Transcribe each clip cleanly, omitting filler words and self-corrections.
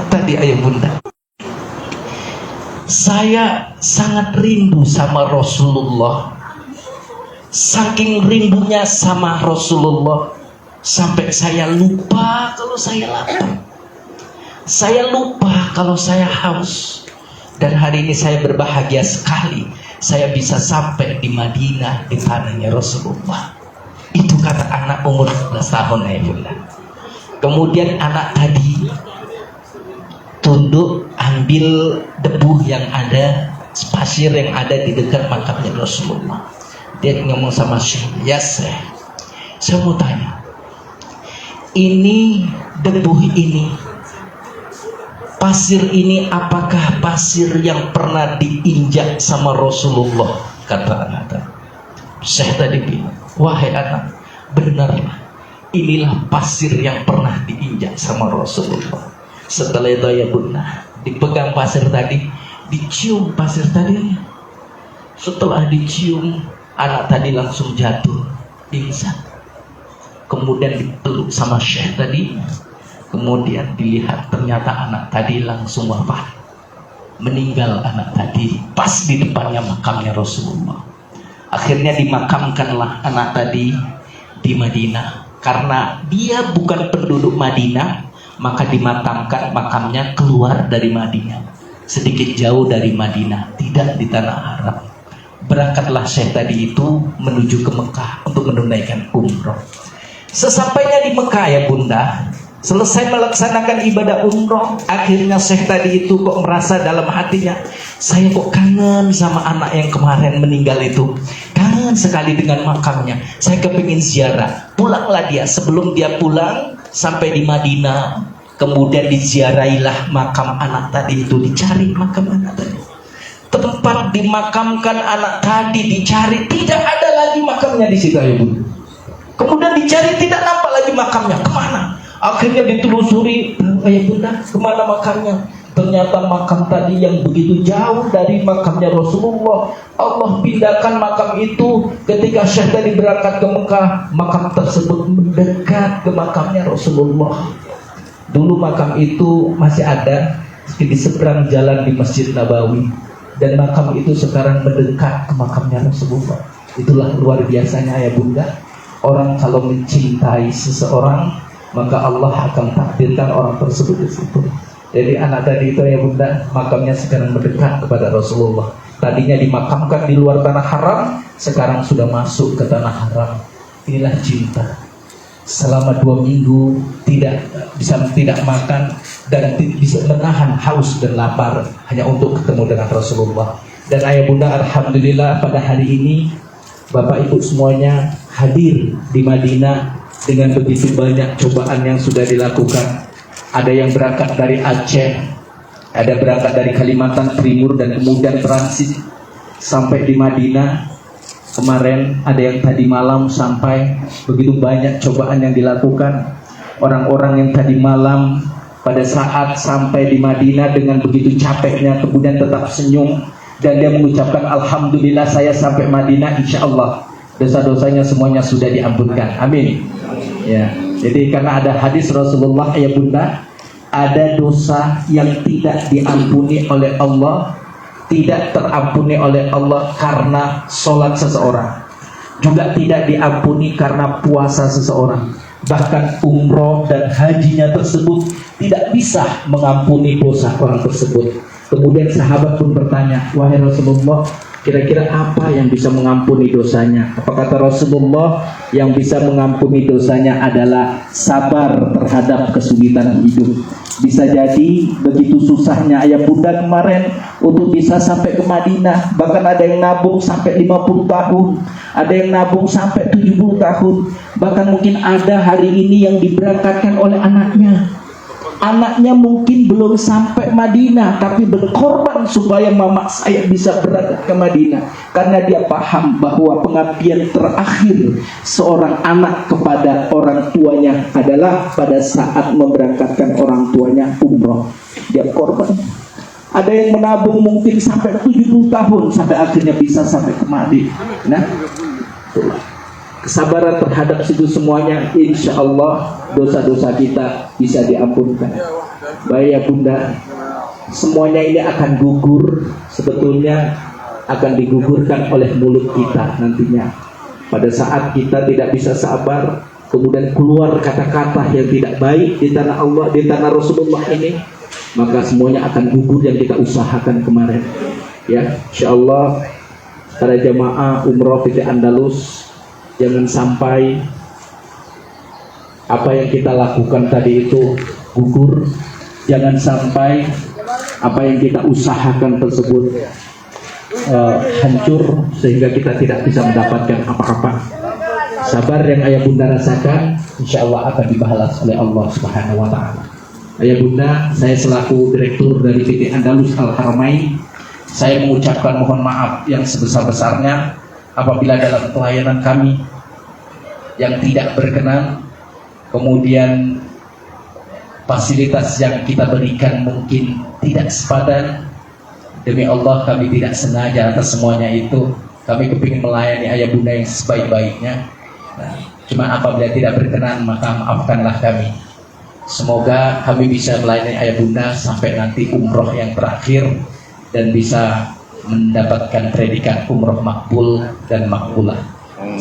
Tadi ayah bunda, saya sangat rindu sama Rasulullah. Saking rindunya sama Rasulullah sampai saya lupa kalau saya lapar, saya lupa kalau saya haus. Dan hari ini saya berbahagia sekali saya bisa sampai di Madinah, di tanahnya Rasulullah. Itu kata anak umur 11 tahun ayah bunda. Kemudian anak tadi tunduk ambil debu yang ada, pasir yang ada di dekat makamnya Rasulullah. Dia ngomong sama Syekh, ya Syekh, saya mau tanya, ini debu ini, pasir ini apakah pasir yang pernah diinjak sama Rasulullah? Kata anak tadi. Syekh tadi bilang, wahai anak, benarlah, inilah pasir yang pernah diinjak sama Rasulullah. Setelah itu ya bunda, dipegang pasir tadi, dicium pasir tadi. Setelah dicium, anak tadi langsung jatuh pingsan. Kemudian dipeluk sama Syekh tadi. Kemudian dilihat ternyata anak tadi langsung wafat, meninggal anak tadi pas di depannya makamnya Rasulullah. Akhirnya dimakamkanlah anak tadi di Madinah. Karena dia bukan penduduk Madinah, maka dimakamkan makamnya keluar dari Madinah, sedikit jauh dari Madinah, tidak di tanah Arab. Berangkatlah Syekh tadi itu menuju ke Mekah untuk menunaikan umroh. Sesampainya di Mekah ya bunda, selesai melaksanakan ibadah umroh, akhirnya Syekh tadi itu kok merasa dalam hatinya, saya kok kangen sama anak yang kemarin meninggal itu, kangen sekali dengan makamnya, saya kepingin ziarah. Pulanglah dia. Sebelum dia pulang sampai di Madinah, kemudian diziarahilah makam anak tadi itu, dicari makam anak tadi. Tempat dimakamkan anak tadi dicari, tidak ada lagi makamnya di situ ya bunda. Kemudian dicari, tidak nampak lagi makamnya, kemana? Akhirnya ditelusuri, ya bunda, kemana makamnya? Ternyata makam tadi yang begitu jauh dari makamnya Rasulullah, Allah pindahkan makam itu ketika Syekh tadi berangkat ke Mekah. Makam tersebut mendekat ke makamnya Rasulullah. Dulu makam itu masih ada di seberang jalan di Masjid Nabawi, dan makam itu sekarang mendekat ke makamnya Rasulullah. Itulah luar biasanya ya bunda. Orang kalau mencintai seseorang, maka Allah akan takdirkan orang tersebut di situ. Jadi anak tadi itu ya bunda, makamnya sekarang mendekat kepada Rasulullah. Tadinya dimakamkan di luar tanah haram, sekarang sudah masuk ke tanah haram. Inilah cinta. Selama 2 minggu tidak makan dan bisa menahan haus dan lapar hanya untuk ketemu dengan Rasulullah. Dan ayah bunda, alhamdulillah pada hari ini Bapak Ibu semuanya hadir di Madinah dengan begitu banyak cobaan yang sudah dilakukan. Ada yang berangkat dari Aceh, ada berangkat dari Kalimantan Timur dan kemudian transit sampai di Madinah. Kemarin ada yang tadi malam sampai. Begitu banyak cobaan yang dilakukan. Orang-orang yang tadi malam pada saat sampai di Madinah dengan begitu capeknya kemudian tetap senyum dan dia mengucapkan, alhamdulillah saya sampai Madinah, insya Allah dosa-dosanya semuanya sudah diampunkan, amin. Ya, jadi karena ada hadis Rasulullah ya bunda, ada dosa yang tidak diampuni oleh Allah, tidak terampuni oleh Allah karena sholat seseorang, juga tidak diampuni karena puasa seseorang. Bahkan umroh dan hajinya tersebut tidak bisa mengampuni dosa orang tersebut. Kemudian sahabat pun bertanya, wahai Rasulullah, kira-kira apa yang bisa mengampuni dosanya? Apa kata Rasulullah? Yang bisa mengampuni dosanya adalah sabar terhadap kesulitan hidup. Bisa jadi begitu susahnya ayah bunda kemarin untuk bisa sampai ke Madinah. Bahkan ada yang nabung sampai 50 tahun, ada yang nabung sampai 70 tahun. Bahkan mungkin ada hari ini yang diberangkatkan oleh anaknya. Anaknya mungkin belum sampai Madinah, tapi berkorban supaya mama saya bisa berangkat ke Madinah. Karena dia paham bahwa pengabdian terakhir seorang anak kepada orang tuanya adalah pada saat memberangkatkan orang tuanya umroh. Dia korban. Ada yang menabung mungkin sampai 70 tahun sampai akhirnya bisa sampai ke Madinah. Nah, itulah kesabaran terhadap itu semuanya, insya Allah dosa-dosa kita bisa diampunkan. Baik ya Bunda, semuanya ini akan gugur, sebetulnya akan digugurkan oleh mulut kita nantinya. Pada saat kita tidak bisa sabar, kemudian keluar kata-kata yang tidak baik di tanah Allah, di tanah Rasulullah ini, maka semuanya akan gugur yang kita usahakan kemarin. Ya, insya Allah para jamaah umroh PT Andalus, jangan sampai apa yang kita lakukan tadi itu gugur. Jangan sampai apa yang kita usahakan tersebut hancur sehingga kita tidak bisa mendapatkan apa-apa. Sabar yang ayah bunda rasakan, insya Allah akan dibalas oleh Allah Subhanahu wa Ta'ala. Ayah bunda, saya selaku direktur dari PT Andalus Al Haramain, saya mengucapkan mohon maaf yang sebesar-besarnya apabila dalam pelayanan kami yang tidak berkenan, kemudian fasilitas yang kita berikan mungkin tidak sepadan. Demi Allah kami tidak sengaja atas semuanya itu. Kami kepingin melayani ayah bunda yang sebaik-baiknya. Nah, cuma apabila tidak berkenan maka maafkanlah kami. Semoga kami bisa melayani ayah bunda sampai nanti umroh yang terakhir dan bisa mendapatkan predikat umroh makbul dan makbulah.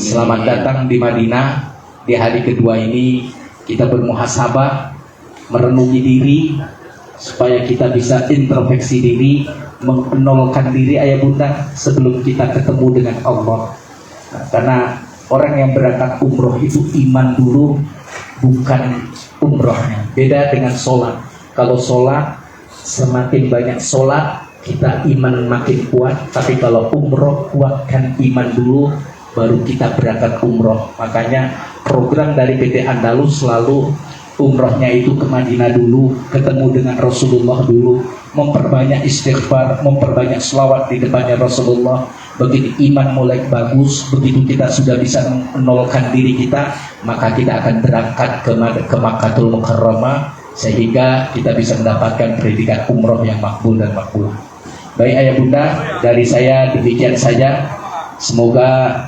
Selamat datang di Madinah. Di hari kedua ini kita bermuhasabah, merenungi diri supaya kita bisa introspeksi diri, menolkan diri ayah bunda sebelum kita ketemu dengan Allah. Nah, karena orang yang berangkat umroh itu iman dulu, bukan umrohnya. Beda dengan sholat. Kalau sholat, semakin banyak sholat kita iman makin kuat. Tapi kalau umroh, kuatkan iman dulu, baru kita berangkat umroh. Makanya program dari PT Andalus selalu umrohnya itu ke Madinah dulu, ketemu dengan Rasulullah dulu, memperbanyak istighfar, memperbanyak selawat di depannya Rasulullah. Begitu iman mulai bagus, begitu kita sudah bisa menolkan diri kita, maka kita akan berangkat ke Makkatul Mukarramah sehingga kita bisa mendapatkan predikat umroh yang makbul dan makbul. Baik ayah bunda, dari saya demikian saja. Semoga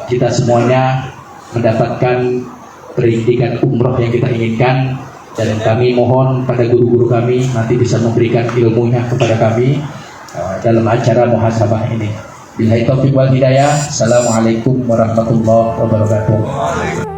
kita semuanya mendapatkan predikat umroh yang kita inginkan, dan kami mohon pada guru-guru kami nanti bisa memberikan ilmunya kepada kami dalam acara muhasabah ini. Billahi taufiq wal hidayah. Assalamualaikum warahmatullahi wabarakatuh.